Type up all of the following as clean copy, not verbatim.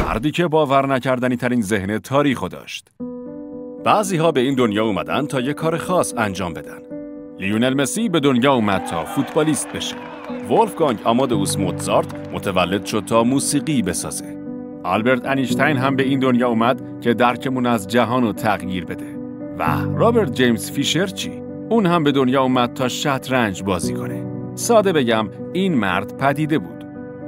مردی که باور نکردنی ترین ذهن تاریخو داشت. بعضی ها به این دنیا اومدن تا یه کار خاص انجام بدن. لیونل مسی به دنیا اومد تا فوتبالیست بشه. ولفگانگ آمادئوس موزارت متولد شد تا موسیقی بسازه. آلبرت اینشتین هم به این دنیا اومد که درکمون از جهان رو تغییر بده. و رابرت جیمز فیشر چی؟ اون هم به دنیا اومد تا شطرنج بازی کنه. ساده بگم این مرد پدیده بود.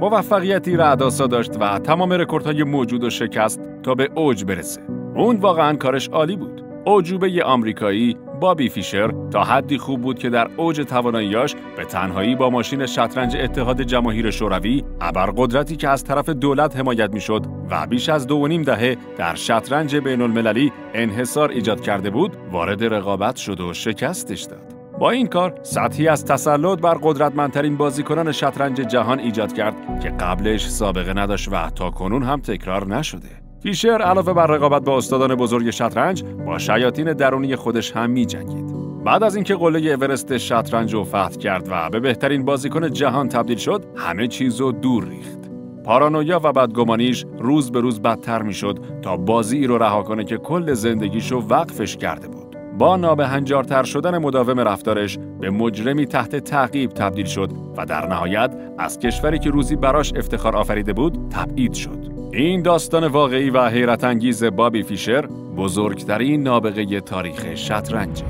موفقیتی رعدآسا داشت و تمام رکوردهای موجود و شکست تا به اوج برسه. اون واقعاً کارش عالی بود. اعجوبه آمریکایی بابی فیشر تا حدی خوب بود که در اوج تواناییاش به تنهایی با ماشین شطرنج اتحاد جماهیر شوروی، ابرقدرتی که از طرف دولت حمایت میشد و بیش از 2.5 دهه در شطرنج بین‌المللی انحصار ایجاد کرده بود، وارد رقابت شد و شکستش داد. با این کار سطحی از تسلط بر قدرتمندترین بازیکنان شطرنج جهان ایجاد کرد که قبلش سابقه نداشت و تا کنون هم تکرار نشده. فیشر علاوه بر رقابت با استادان بزرگ شطرنج، با شیاطین درونی خودش هم می‌جنگید. بعد از اینکه قله اورست شطرنج رو فتح کرد و به بهترین بازیکن جهان تبدیل شد، همه چیزو دور ریخت. پارانویا و بدگمانیش روز به روز بدتر میشد تا بازی رو رها کنه که کل زندگیشو وقفش کرده بود. با نابهنجارتر شدن مداوم رفتارش به مجرمی تحت تعقیب تبدیل شد و در نهایت از کشوری که روزی براش افتخار آفریده بود تبعید شد. این داستان واقعی و حیرت انگیز بابی فیشر بزرگترین نابغه تاریخ شطرنج.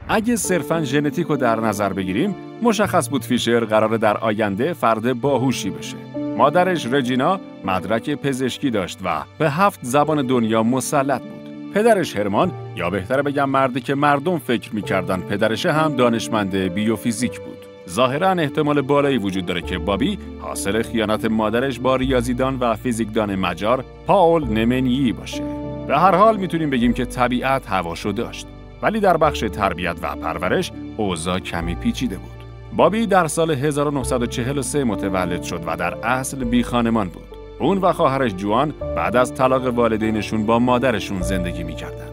اگه صرفاً ژنتیک رو در نظر بگیریم، مشخص بود فیشر قراره در آینده فرد باهوشی بشه. مادرش رجینا مدرک پزشکی داشت و به 7 زبان دنیا مسلط بود. پدرش هرمان، یا بهتره بگم مردی که مردم فکر می‌کردن پدرش، هم دانشمند بیوفیزیک بود. ظاهراً احتمال بالایی وجود داره که بابی حاصل خیانت مادرش با ریاضیدان و فیزیکدان مجار پاول نمنیی باشه. به هر حال میتونیم بگیم که طبیعت هواشو داشت، ولی در بخش تربیت و پرورش اوضاع کمی پیچیده بود. بابی در سال 1943 متولد شد و در اصل بی خانمان بود. اون و خواهرش جوان بعد از طلاق والدینشون با مادرشون زندگی می‌کردن.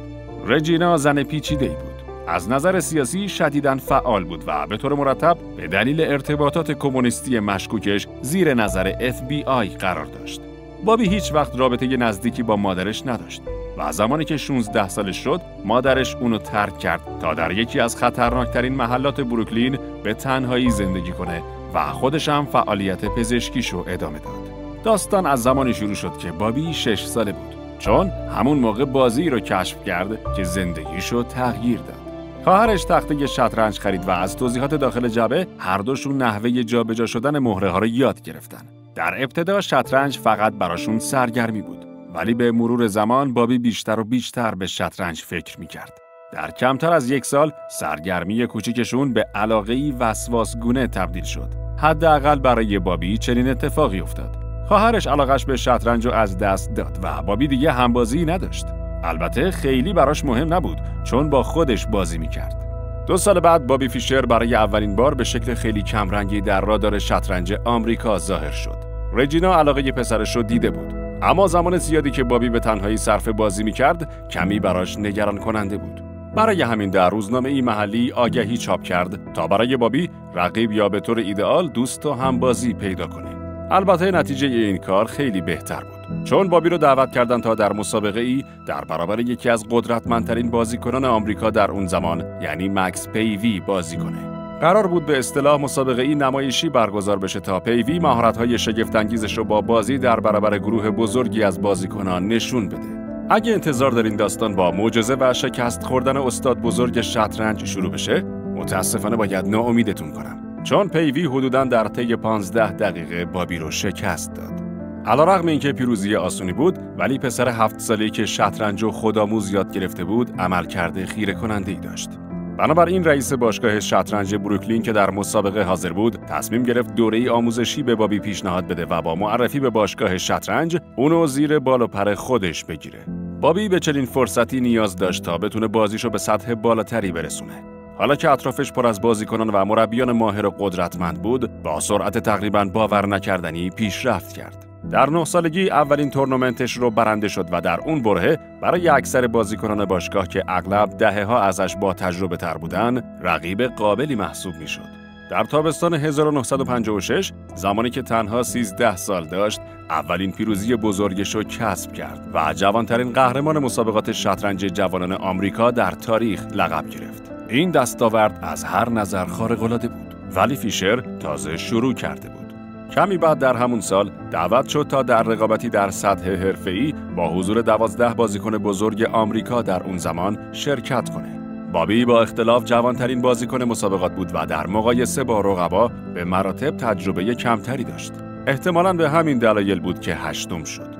رجینا زن پیچیده‌ای بود. از نظر سیاسی شدیداً فعال بود و به طور مرتب به دلیل ارتباطات کمونیستی مشکوکش زیر نظر FBI قرار داشت. بابی هیچ وقت رابطه نزدیکی با مادرش نداشت و زمانی که 16 سالش شد، مادرش اونو ترک کرد تا در یکی از خطرناکترین محلات بروکلین به تنهایی زندگی کنه و خودش هم فعالیت پزشکیشو ادامه داد. داستان از زمانی شروع شد که بابی 6 ساله بود، چون همون موقع بازی رو کشف کرد که زندگیشو تغییر داد. خواهرش تخته شطرنج خرید و از توضیحات داخل جعبه هر دوشون نحوه جابجا شدن مهره‌ها رو یاد گرفتن. در ابتدا شطرنج فقط براشون سرگرمی بود، ولی به مرور زمان بابی بیشتر و بیشتر به شطرنج فکر می‌کرد. در کمتر از 1 سال سرگرمی کوچیکشون به علاقه‌ای وسواسگونه تبدیل شد. حداقل برای بابی چنین اتفاقی افتاد. خواهرش علاقش به شطرنج رو از دست داد و بابی دیگه همبازی نداشت. البته خیلی براش مهم نبود، چون با خودش بازی میکرد. 2 سال بعد بابی فیشر برای اولین بار به شکل خیلی کمرنگی در رادار شطرنج آمریکا ظاهر شد. رجینا علاقه پسرش رو دیده بود، اما زمان زیادی که بابی به تنهایی صرف بازی میکرد کمی براش نگران کننده بود. برای همین در روزنامه‌ای محلی آگهی چاپ کرد تا برای بابی رقیب یا به طور ایدئال دوست و همبازی پیدا کنه. البته نتیجه این کار خیلی بهتر بود، چون بابی رو دعوت کردن تا در مسابقه‌ای در برابر یکی از قدرتمندترین بازیکنان آمریکا در اون زمان، یعنی مکس پیوی، بازی کنه. قرار بود به اصطلاح مسابقه‌ای نمایشی برگزار بشه تا پیوی مهارت‌های شگفت‌انگیزش رو با بازی در برابر گروه بزرگی از بازیکنان نشون بده. اگه انتظار دارین داستان با معجزه و شکست خوردن استاد بزرگ شطرنج شروع بشه، متاسفانه باید ناامیدتون کنم، چون پیوی حدوداً در طی 15 دقیقه بابی رو شکست داد. علیرغم اینکه پیروزی آسونی بود، ولی پسر 7 ساله‌ای که شطرنج و خودآموز یاد گرفته بود، عملکرد خیره کننده‌ای داشت. بنابراین رئیس باشگاه شطرنج بروکلین که در مسابقه حاضر بود، تصمیم گرفت دوره‌ای آموزشی به بابی پیشنهاد بده و با معرفی به باشگاه شطرنج اونو زیر بال و پر خودش بگیره. بابی به چنین فرصتی نیاز داشت تا بتونه بازیشو به سطح بالاتری برسونه. حالا که اطرافش پر از بازیکنان و مربیان ماهر و قدرتمند بود، با سرعت تقریباً باور نکردنی پیشرفت کرد. در 9 سالگی اولین تورنمنتش رو برنده شد و در اون برهه برای اکثر بازیکنان باشگاه که اغلب دهه‌ها ازش با تجربه تر بودن، رقیب قابلی محسوب میشد. در تابستان 1956 زمانی که تنها 13 سال داشت، اولین پیروزی بزرگش رو کسب کرد و جوانترین قهرمان مسابقات شطرنج جوانان آمریکا در تاریخ لقب گرفت. این دستاورد از هر نظر خارق‌العاده بود، ولی فیشر تازه شروع کرده بود. کمی بعد در همون سال دعوت شد تا در رقابتی در سطح حرفه‌ای با حضور 12 بازیکن بزرگ آمریکا در اون زمان شرکت کنه. بابی با اختلاف جوانترین بازیکن مسابقات بود و در مقایسه با رقبا به مراتب تجربه کمتری داشت. احتمالاً به همین دلایل بود که هشتم شد.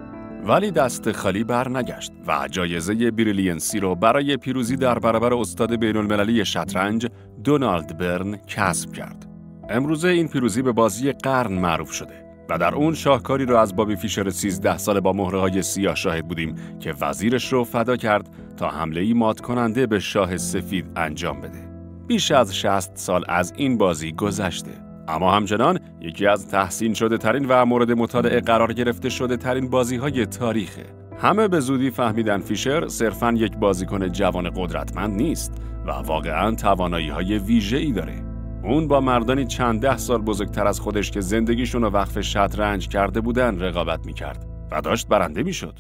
ولی دست خالی برنگشت و جایزه بریلینسی رو برای پیروزی در برابر استاد بین‌المللی شطرنج دونالد برن کسب کرد. امروزه این پیروزی به بازی قرن معروف شده و در اون شاهکاری رو از بابی فیشر 13 ساله با مهره‌های سیاه شاهد بودیم که وزیرش رو فدا کرد تا حمله‌ای مات کننده به شاه سفید انجام بده. بیش از 60 سال از این بازی گذشته، اما همچنان یکی از تحسین شده ترین و مورد مطالعه قرار گرفته شده ترین بازی‌های تاریخه. همه به زودی فهمیدن فیشر صرفاً یک بازیکن جوان قدرتمند نیست و واقعاً توانایی‌های ویژه‌ای داره. اون با مردانی چند ده سال بزرگتر از خودش که زندگیشون رو وقف شطرنج کرده بودن رقابت می‌کرد و داشت برنده می‌شد.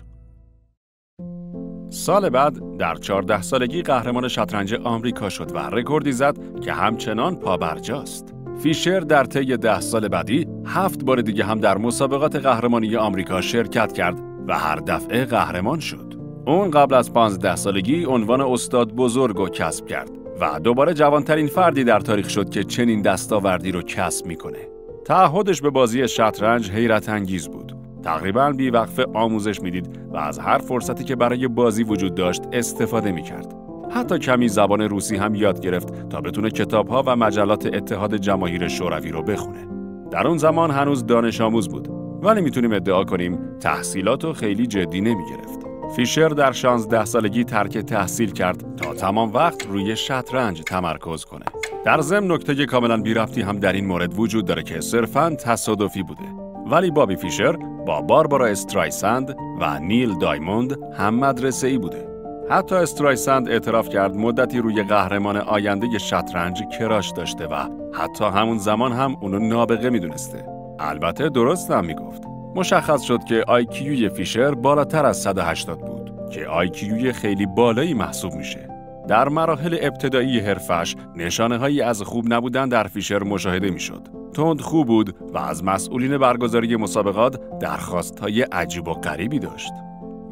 سال بعد در 14 سالگی قهرمان شطرنج آمریکا شد و رکوردی زد که همچنان پابرجاست. فیشر در طی 10 سال بعدی 7 بار دیگه هم در مسابقات قهرمانی آمریکا شرکت کرد و هر دفعه قهرمان شد. اون قبل از 15 سالگی عنوان استاد بزرگ رو کسب کرد و دوباره جوانترین فردی در تاریخ شد که چنین دستاوردی رو کسب میکنه. تعهدش به بازی شطرنج حیرت انگیز بود. تقریباً بی‌وقفه آموزش میدید و از هر فرصتی که برای بازی وجود داشت استفاده میکرد. حتی کمی زبان روسی هم یاد گرفت تا بتونه کتاب‌ها و مجلات اتحاد جماهیر شوروی رو بخونه. در اون زمان هنوز دانش آموز بود، ولی میتونیم ادعا کنیم تحصیلاتو خیلی جدی نمیگرفت. فیشر در 16 سالگی ترک تحصیل کرد تا تمام وقت روی شطرنج تمرکز کنه. در ضمن نکته کاملا بی‌ربطی هم در این مورد وجود داره که صرفاً تصادفی بوده. ولی بابی فیشر با باربارا استرایسند و نیل دایموند هم مدرسه‌ای بوده. حتی استرایسند اعتراف کرد مدتی روی قهرمان آینده شطرنج کراش داشته و حتی همون زمان هم اونو نابغه میدونسته. البته درست هم میگفت. مشخص شد که آیکیوی فیشر بالاتر از 180 بود که آیکیوی خیلی بالایی محسوب میشه. در مراحل ابتدایی حرفش نشانه‌هایی از خوب نبودن در فیشر مشاهده میشد. تند خوب بود و از مسئولین برگزاری مسابقات درخواست‌های عجیب و غریبی داشت.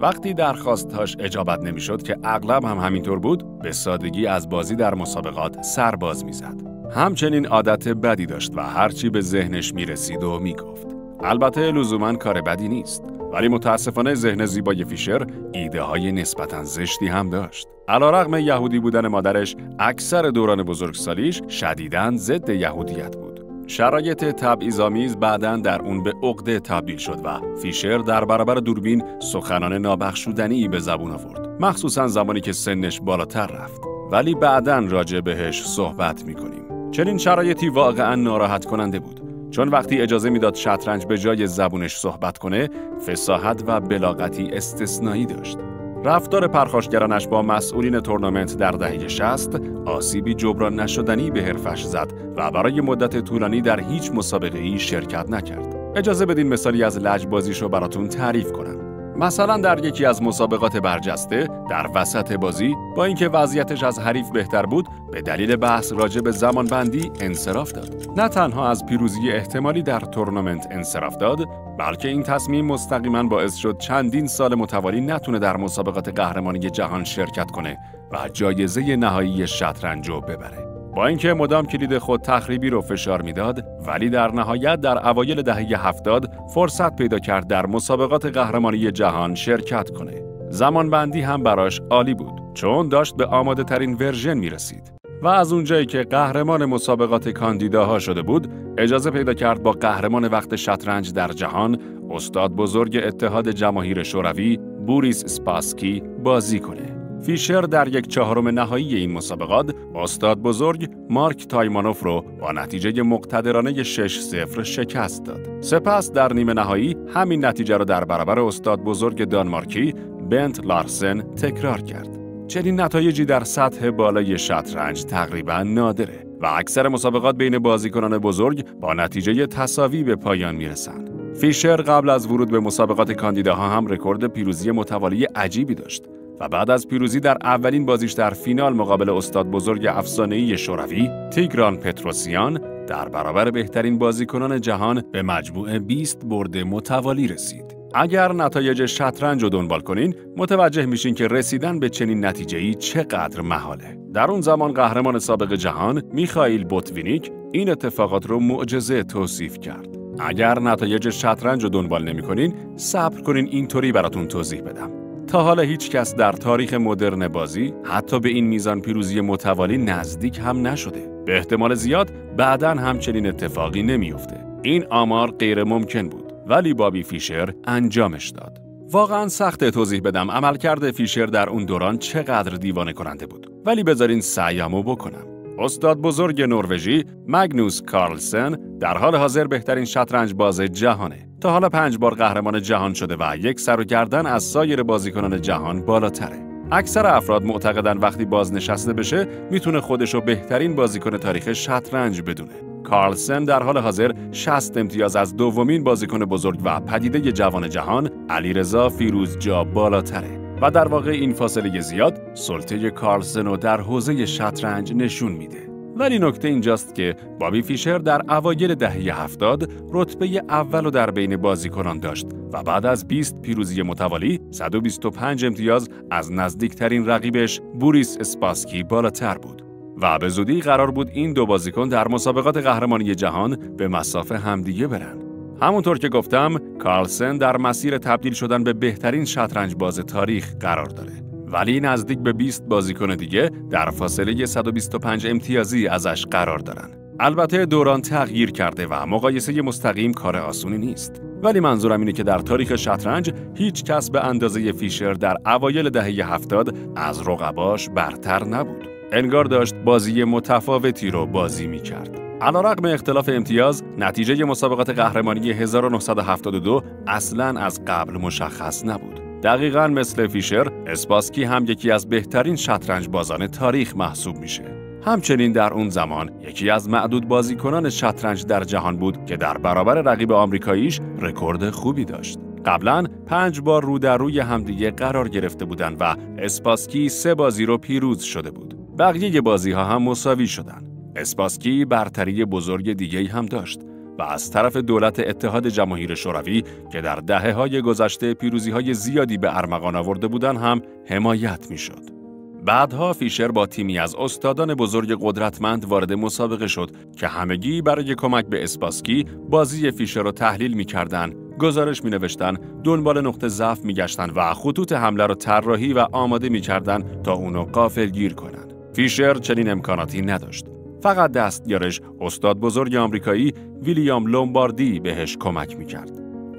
وقتی درخواست‌هاش اجابت نمیشد که اغلب هم همینطور بود، به سادگی از بازی در مسابقات سر باز میزد. همچنین عادت بدی داشت و هرچی به ذهنش میرسید و میگفت. البته لزوماً کار بدی نیست، ولی متاسفانه ذهن زیبای فیشر ایده‌های نسبتاً زشتی هم داشت. علیرغم یهودی بودن مادرش، اکثر دوران بزرگسالیش شدیداً ضد یهودیت بود. شرایط تبعیض‌آمیز بعداً در اون به عقده تبدیل شد و فیشر در برابر دوربین سخنان نابخشودنی به زبون آورد، مخصوصاً زمانی که سنش بالاتر رفت. ولی بعداً راجع بهش صحبت می‌کنیم. چنین شرایطی واقعاً ناراحت کننده بود، چون وقتی اجازه میداد شطرنج به جای زبونش صحبت کنه، فصاحت و بلاغتی استثنایی داشت. رفتار پرخاشگرانش با مسئولین تورنمنت در دهه 60 آسیبی جبران نشدنی به حرفش زد و برای مدت طولانی در هیچ مسابقه‌ای شرکت نکرد. اجازه بدین مثالی از لجبازیش رو براتون تعریف کنم. مثلا در یکی از مسابقات برجسته در وسط بازی با اینکه وضعیتش از حریف بهتر بود، به دلیل بحث راجع به زمانبندی انصراف داد. نه تنها از پیروزی احتمالی در تورنمنت انصراف داد، بلکه این تصمیم مستقیما باعث شد چندین سال متوالی نتونه در مسابقات قهرمانی جهان شرکت کنه و جایزه نهایی شطرنج رو ببره. با اینکه مدام کلید خود تخریبی رو فشار میداد، ولی در نهایت در اوایل دهه 70 فرصت پیدا کرد در مسابقات قهرمانی جهان شرکت کنه. زمانبندی هم براش عالی بود، چون داشت به آماده ترین ورژن میرسید و از اونجایی که قهرمان مسابقات کاندیداها شده بود، اجازه پیدا کرد با قهرمان وقت شطرنج در جهان، استاد بزرگ اتحاد جماهیر شوروی بوریس اسپاسکی بازی کنه. فیشر در 1/4 نهایی این مسابقات استاد بزرگ مارک تایمانوف رو با نتیجه مقتدرانه 6-0 شکست داد. سپس در نیمه نهایی همین نتیجه رو در برابر استاد بزرگ دانمارکی بنت لارسن تکرار کرد. چنین نتایجی در سطح بالای شطرنج تقریباً نادره و اکثر مسابقات بین بازیکنان بزرگ با نتیجه تساوی به پایان میرسند. فیشر قبل از ورود به مسابقات کاندیداها هم رکورد پیروزی متوالی عجیبی داشت و بعد از پیروزی در اولین بازیش در فینال مقابل استاد بزرگ افسانه‌ای شوروی تیگران پتروسیان در برابر بهترین بازیکنان جهان به مجموع 20 برد متوالی رسید. اگر نتایج شطرنج رو دنبال کنین، متوجه میشین که رسیدن به چنین نتیجه‌ای چقدر محاله. در اون زمان قهرمان سابق جهان میخائیل بوتوینیک این اتفاقات رو معجزه توصیف کرد. اگر نتایج شطرنج رو دنبال نمی‌کنین، صبر کنین اینطوری براتون توضیح بدم. تا حالا هیچ کس در تاریخ مدرن بازی حتی به این میزان پیروزی متوالی نزدیک هم نشده. به احتمال زیاد بعداً هم چنین اتفاقی نمیفته. این آمار غیر ممکن بود، ولی بابی فیشر انجامش داد. واقعاً سخته توضیح بدم عملکرد فیشر در اون دوران چقدر دیوانه کننده بود، ولی بذارین سعیمو بکنم. استاد بزرگ نروژی مگنوس کارلسن در حال حاضر بهترین شطرنج باز جهانه. تا حالا 5 بار قهرمان جهان شده و یک سر و گردن از سایر بازیکنان جهان بالاتره. اکثر افراد معتقدن وقتی بازنشسته بشه میتونه خودشو بهترین بازیکن تاریخ شطرنج بدونه. کارلسن در حال حاضر 60 امتیاز از دومین بازیکن بزرگ و پدیده جوان جهان علیرضا فیروزجا بالاتره و در واقع این فاصله زیاد سلطه کارلسن رو در حوزه شطرنج نشون میده. ولی نکته اینجاست که بابی فیشر در اوایل دهه 70 رتبه اول رو در بین بازیکنان داشت و بعد از 20 پیروزی متوالی 125 امتیاز از نزدیکترین رقیبش بوریس اسپاسکی بالاتر بود و به زودی قرار بود این دو بازیکن در مسابقات قهرمانی جهان به مصاف همدیگه برن. همونطور که گفتم، کارلسن در مسیر تبدیل شدن به بهترین شطرنج باز تاریخ قرار داره. ولی نزدیک به 20 بازیکن دیگه در فاصله 125 امتیازی ازش قرار دارن. البته دوران تغییر کرده و مقایسه مستقیم کار آسونی نیست. ولی منظورم اینه که در تاریخ شطرنج هیچ کس به اندازه فیشر در اوایل دهه 70 از رقباش برتر نبود. انگار داشت بازی متفاوتی رو بازی می‌کرد. علیرغم اختلاف امتیاز، نتیجه مسابقات قهرمانی 1972 اصلاً از قبل مشخص نبود. دقیقاً مثل فیشر، اسپاسکی هم یکی از بهترین شطرنج بازان تاریخ محسوب میشه. همچنین در اون زمان یکی از معدود بازیکنان شطرنج در جهان بود که در برابر رقیب آمریکاییش رکورد خوبی داشت. قبلاً 5 بار رو در روی همدیگه قرار گرفته بودند و اسپاسکی 3 بازی رو پیروز شده بود. بقیه بازی‌ها هم مساوی شدند. اسپاسکی برتری بزرگ دیگه‌ای هم داشت و از طرف دولت اتحاد جماهیر شوروی که در دهه‌های گذشته پیروزی‌های زیادی به ارمغان آورده بودند هم حمایت می‌شد. بعدها فیشر با تیمی از استادان بزرگ قدرتمند وارد مسابقه شد که همگی برای کمک به اسپاسکی بازی فیشر رو تحلیل می‌کردند، گزارش می‌نوشتن، دنبال نقطه ضعف می‌گشتن و خطوط حمله رو طراحی و آماده می‌کردن تا اونو غافلگیر کنن. فیشر چنین امکاناتی نداشت. فقط دستیارش استاد بزرگ آمریکایی ویلیام لومباردی بهش کمک می‌کرد.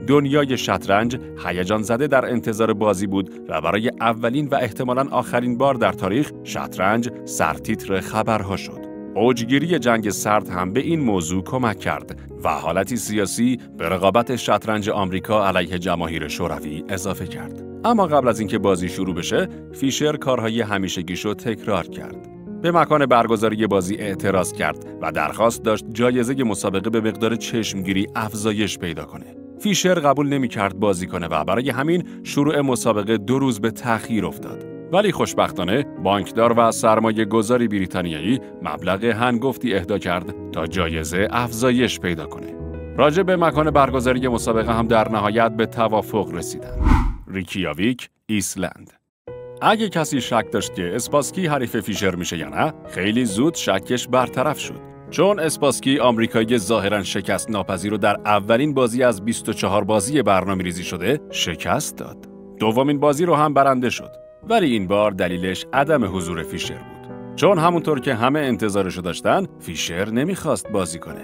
دنیای شطرنج هیجان زده در انتظار بازی بود و برای اولین و احتمالاً آخرین بار در تاریخ شطرنج سرتیتر خبرها شد. اوجگیری جنگ سرد هم به این موضوع کمک کرد و حالتی سیاسی به رقابت شطرنج آمریکا علیه جماهیر شوروی اضافه کرد. اما قبل از اینکه بازی شروع بشه، فیشر کارهای همیشگیشو تکرار کرد. به مکان برگزاری بازی اعتراض کرد و درخواست داشت جایزه مسابقه به مقدار چشمگیری افزایش پیدا کنه. فیشر قبول نمی‌کرد بازی کنه و برای همین شروع مسابقه 2 روز به تأخیر افتاد. ولی خوشبختانه بانکدار و سرمایه گذاری بریتانیایی مبلغ هنگفتی اهدا کرد تا جایزه افزایش پیدا کنه. راجع به مکان برگزاری مسابقه هم در نهایت به توافق رسیدن. ریکیاویک، ایسلند. اگه کسی شک داشت که اسپاسکی حریف فیشر میشه یا نه، خیلی زود شکش برطرف شد. چون اسپاسکی آمریکایی ظاهراً شکست ناپذیر رو در اولین بازی از 24 بازی برنامه‌ریزی شده شکست داد. دومین بازی رو هم برنده شد. ولی این بار دلیلش عدم حضور فیشر بود. چون همونطور که همه انتظارشو داشتن، فیشر نمیخواست بازی کنه.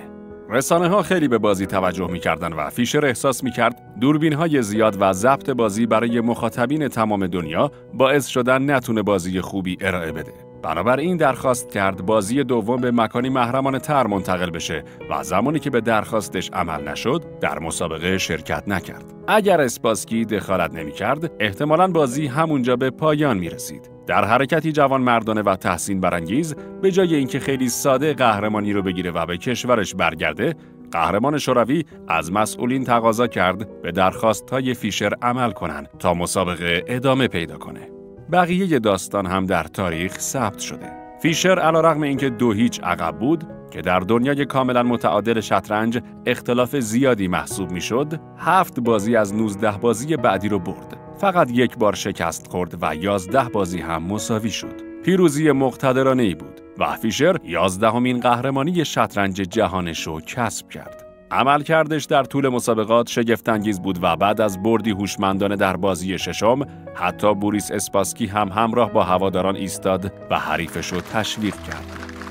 رسانه‌ها خیلی به بازی توجه می‌کردن و فیشر احساس می‌کرد دوربین‌های زیاد و ضبط بازی برای مخاطبین تمام دنیا باعث شدن نتونه بازی خوبی ارائه بده. بنابراین درخواست کرد بازی دوم به مکانی محرمانه‌تر منتقل بشه و زمانی که به درخواستش عمل نشد، در مسابقه شرکت نکرد. اگر اسپاسکی دخالت نمی‌کرد، احتمالاً بازی همونجا به پایان می‌رسید. در حرکتی جوانمردانه و تحسین برانگیز، به جای اینکه خیلی ساده قهرمانی رو بگیره و به کشورش برگرده، قهرمان شوروی از مسئولین تقاضا کرد به درخواست‌های فیشر عمل کنند تا مسابقه ادامه پیدا کنه. بقیه داستان هم در تاریخ ثبت شده. فیشر علیرغم اینکه 2-0 عقب بود که در دنیای کاملا متعادل شطرنج اختلاف زیادی محسوب میشد، 7 بازی از 19 بازی بعدی رو برد. فقط 1 بار شکست خورد و 11 بازی هم مساوی شد. پیروزی مقتدرانه‌ای بود و فیشر 11مین قهرمانی شطرنج جهانش رو کسب کرد. عملکردش در طول مسابقات شگفت‌انگیز بود و بعد از بردی هوشمندانه در بازی ششم، حتی بوریس اسپاسکی هم همراه با هواداران ایستاد و حریفش رو تشویق کرد.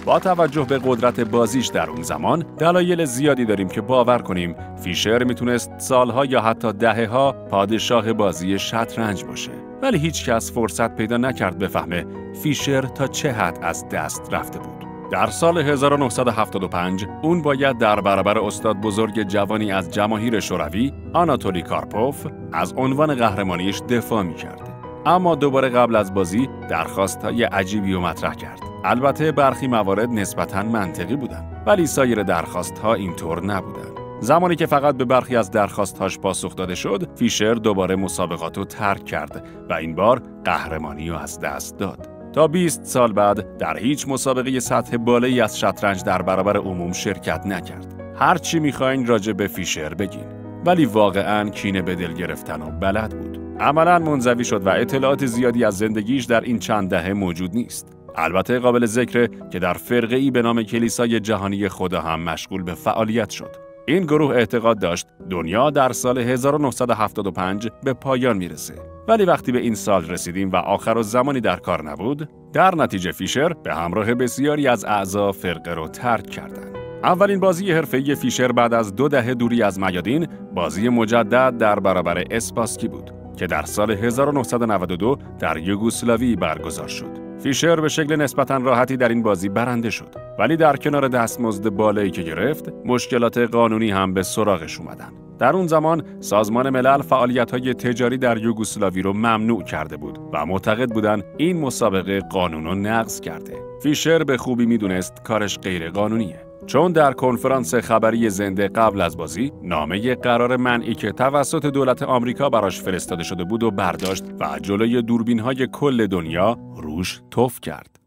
با توجه به قدرت بازیش در اون زمان، دلایل زیادی داریم که باور کنیم فیشر میتونست سالها یا حتی دهه‌ها پادشاه بازی شطرنج باشه. ولی هیچ کس فرصت پیدا نکرد بفهمه فیشر تا چه حد از دست رفته بود. در سال 1975 اون باید در برابر استاد بزرگ جوانی از جماهیر شوروی، آناتولی کارپوف، از عنوان قهرمانیش دفاع می‌کرد. اما دوباره قبل از بازی درخواست‌های عجیبی رو مطرح کرد. البته برخی موارد نسبتاً منطقی بودن، ولی سایر درخواست‌ها اینطور نبودن. زمانی که فقط به برخی از درخواست‌هاش پاسخ داده شد، فیشر دوباره مسابقات رو ترک کرد و این بار قهرمانی رو از دست داد. تا 20 سال بعد در هیچ مسابقه سطح بالایی از شطرنج در برابر عموم شرکت نکرد. هر چی می‌خواین راجع به فیشر بگین، ولی واقعاً کینه به دل گرفتن و بلد بود. عملاً منزوی شد و اطلاعات زیادی از زندگیش در این چند دهه موجود نیست. البته قابل ذکره که در فرقه‌ای به نام کلیسای جهانی خدا هم مشغول به فعالیت شد. این گروه اعتقاد داشت دنیا در سال 1975 به پایان میرسه. ولی وقتی به این سال رسیدیم و آخرالزمانی در کار نبود، در نتیجه فیشر به همراه بسیاری از اعضا فرقه رو ترک کردند. اولین بازی حرفه‌ای فیشر بعد از 2 دهه دوری از میادین، بازی مجدد در برابر اسپاسکی بود که در سال 1992 در یوگسلاوی برگزار شد. فیشر به شکل نسبتاً راحتی در این بازی برنده شد، ولی در کنار دستمزد بالایی که گرفت، مشکلات قانونی هم به سراغش اومدن. در اون زمان سازمان ملل فعالیت‌های تجاری در یوگسلاوی رو ممنوع کرده بود و معتقد بودن این مسابقه قانون رو نقض کرده. فیشر به خوبی میدونست کارش غیر قانونیه، چون در کنفرانس خبری زنده قبل از بازی نامه قرار منعی که توسط دولت آمریکا براش فرستاده شده بود و برداشت و جلوی دوربین‌های کل دنیا روش تف کرد.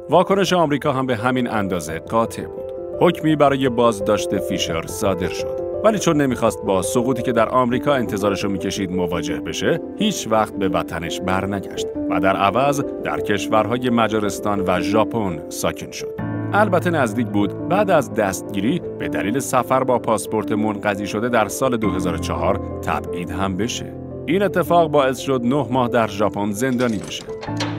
واکنش آمریکا هم به همین اندازه قاطع بود. حکمی برای بازداشت فیشر صادر شد. ولی چون نمیخواست با سقوطی که در آمریکا انتظارشو میکشید مواجه بشه، هیچ وقت به وطنش برنگشت و در عوض در کشورهای مجارستان و ژاپن ساکن شد. البته نزدیک بود بعد از دستگیری به دلیل سفر با پاسپورت منقضی شده در سال 2004 تبعید هم بشه. این اتفاق باعث شد 9 ماه در ژاپن زندانی بشه.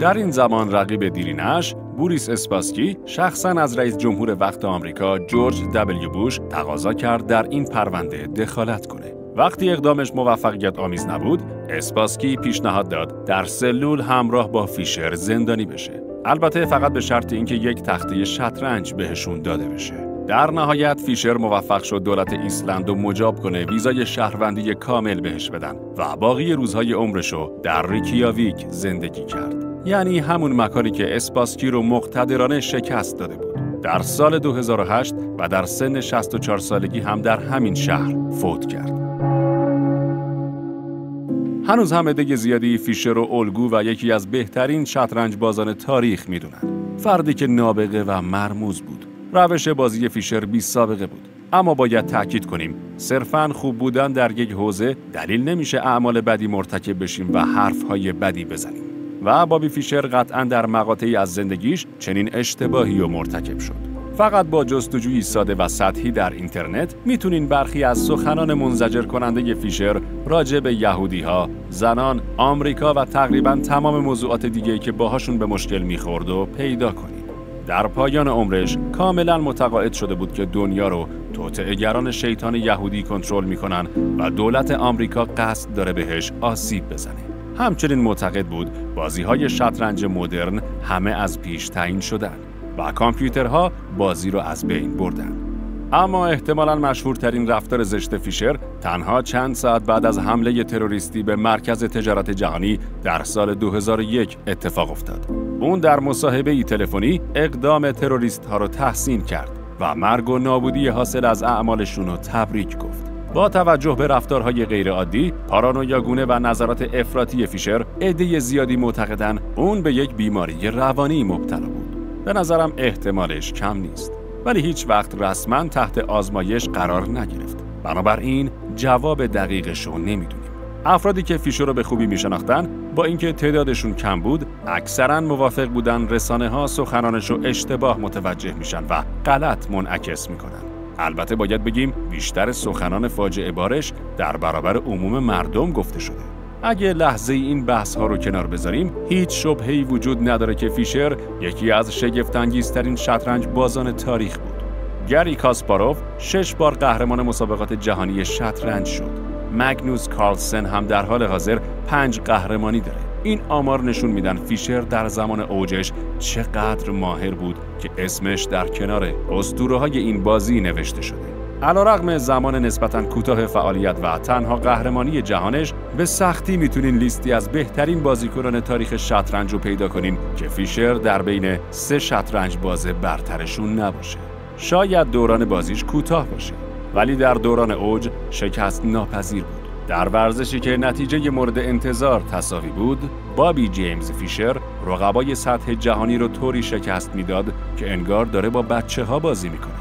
در این زمان رقیب دیرینه‌اش بوریس اسپاسکی شخصاً از رئیس جمهور وقت آمریکا جورج دبلیو بوش تقاضا کرد در این پرونده دخالت کنه. وقتی اقدامش موفقیت آمیز نبود، اسپاسکی پیشنهاد داد در سلول همراه با فیشر زندانی بشه. البته فقط به شرط اینکه یک تخته شطرنج بهشون داده بشه. در نهایت فیشر موفق شد دولت ایسلند رو مجاب کنه ویزای شهروندی کامل بهش بدن و باقی روزهای عمرشو در ریکیاویک زندگی کرد. یعنی همون مکانی که اسپاسکی رو مقتدرانه شکست داده بود. در سال 2008 و در سن 64 سالگی هم در همین شهر فوت کرد. هنوز هم عده زیادی فیشر رو الگو و یکی از بهترین شطرنج بازان تاریخ میدونن. فردی که نابغه و مرموز بود. روش بازی فیشر بی سابقه بود. اما باید تأکید کنیم صرفاً خوب بودن در یک حوزه دلیل نمیشه اعمال بدی مرتکب بشیم و حرفهای بدی بزنیم. و بابی فیشر قطعاً در مقاطعی از زندگیش چنین اشتباهی رو مرتکب شد. فقط با جستجویی ساده و سطحی در اینترنت میتونین برخی از سخنان منزجر کننده فیشر راجع به یهودی‌ها، زنان، آمریکا و تقریباً تمام موضوعات دیگه‌ای که باهاشون به مشکل می‌خورد و پیدا کنید. در پایان عمرش کاملاً متقاعد شده بود که دنیا رو توطئه‌گران شیطان یهودی کنترل می‌کنن و دولت آمریکا قصد داره بهش آسیب بزنه. همچنین معتقد بود بازی‌های شطرنج مدرن همه از پیش تعیین شدن و کامپیوترها بازی رو از بین بردن. اما احتمالاً مشهورترین رفتار زشت فیشر تنها چند ساعت بعد از حمله تروریستی به مرکز تجارت جهانی در سال 2001 اتفاق افتاد. اون در مصاحبه‌ای تلفنی اقدام تروریست‌ها رو تحسین کرد و مرگ و نابودی حاصل از اعمالشون رو تبریک گفت. با توجه به رفتارهای غیرعادی، پارانویاگونه و نظرات افراطی فیشر، عده زیادی معتقدن اون به یک بیماری روانی مبتلا بود. به نظرم احتمالش کم نیست، ولی هیچ وقت رسما تحت آزمایش قرار نگرفت. بنابراین جواب دقیقش رو نمیدونیم. افرادی که فیشر رو به خوبی میشناختن، با اینکه تعدادشون کم بود، اکثرا موافق بودن رسانه‌ها سخنانش رو اشتباه متوجه میشن و غلط منعکس میکنن. البته باید بگیم بیشتر سخنان فاجعه بارش در برابر عموم مردم گفته شده. اگه لحظه این بحث ها رو کنار بذاریم، هیچ شبهه‌ای وجود نداره که فیشر یکی از شگفت‌انگیزترین شطرنج بازان تاریخ بود. گری کاسپاروف 6 بار قهرمان مسابقات جهانی شطرنج شد. مگنوس کارلسن هم در حال حاضر 5 قهرمانی داره. این آمار نشون میدن فیشر در زمان اوجش چقدر ماهر بود که اسمش در کنار اسطوره‌های این بازی نوشته شده. علیرغم زمان نسبتاً کوتاه فعالیت و تنها قهرمانی جهانش، به سختی میتونین لیستی از بهترین بازیکنان تاریخ شطرنج رو پیدا کنین که فیشر در بین 3 شطرنج باز برترشون نباشه. شاید دوران بازیش کوتاه باشه، ولی در دوران اوج شکست ناپذیر بود. در ورزشی که نتیجه مورد انتظار تساوی بود، بابی جیمز فیشر رقبای سطح جهانی رو طوری شکست میداد که انگار داره با بچه‌ها بازی میکنه.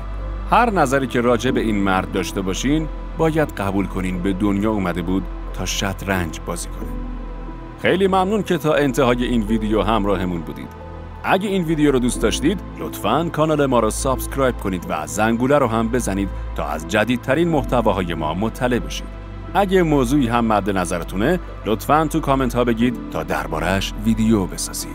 هر نظری که راجع به این مرد داشته باشین، باید قبول کنین به دنیا اومده بود تا شطرنج بازی کنه. خیلی ممنون که تا انتهای این ویدیو همراهمون بودید. اگه این ویدیو رو دوست داشتید، لطفاً کانال ما رو سابسکرایب کنید و زنگوله رو هم بزنید تا از جدیدترین محتواهای ما مطلع بشید. اگه موضوعی هم مد نظرتونه، لطفاً تو کامنت ها بگید تا درباره‌اش ویدیو بسازیم.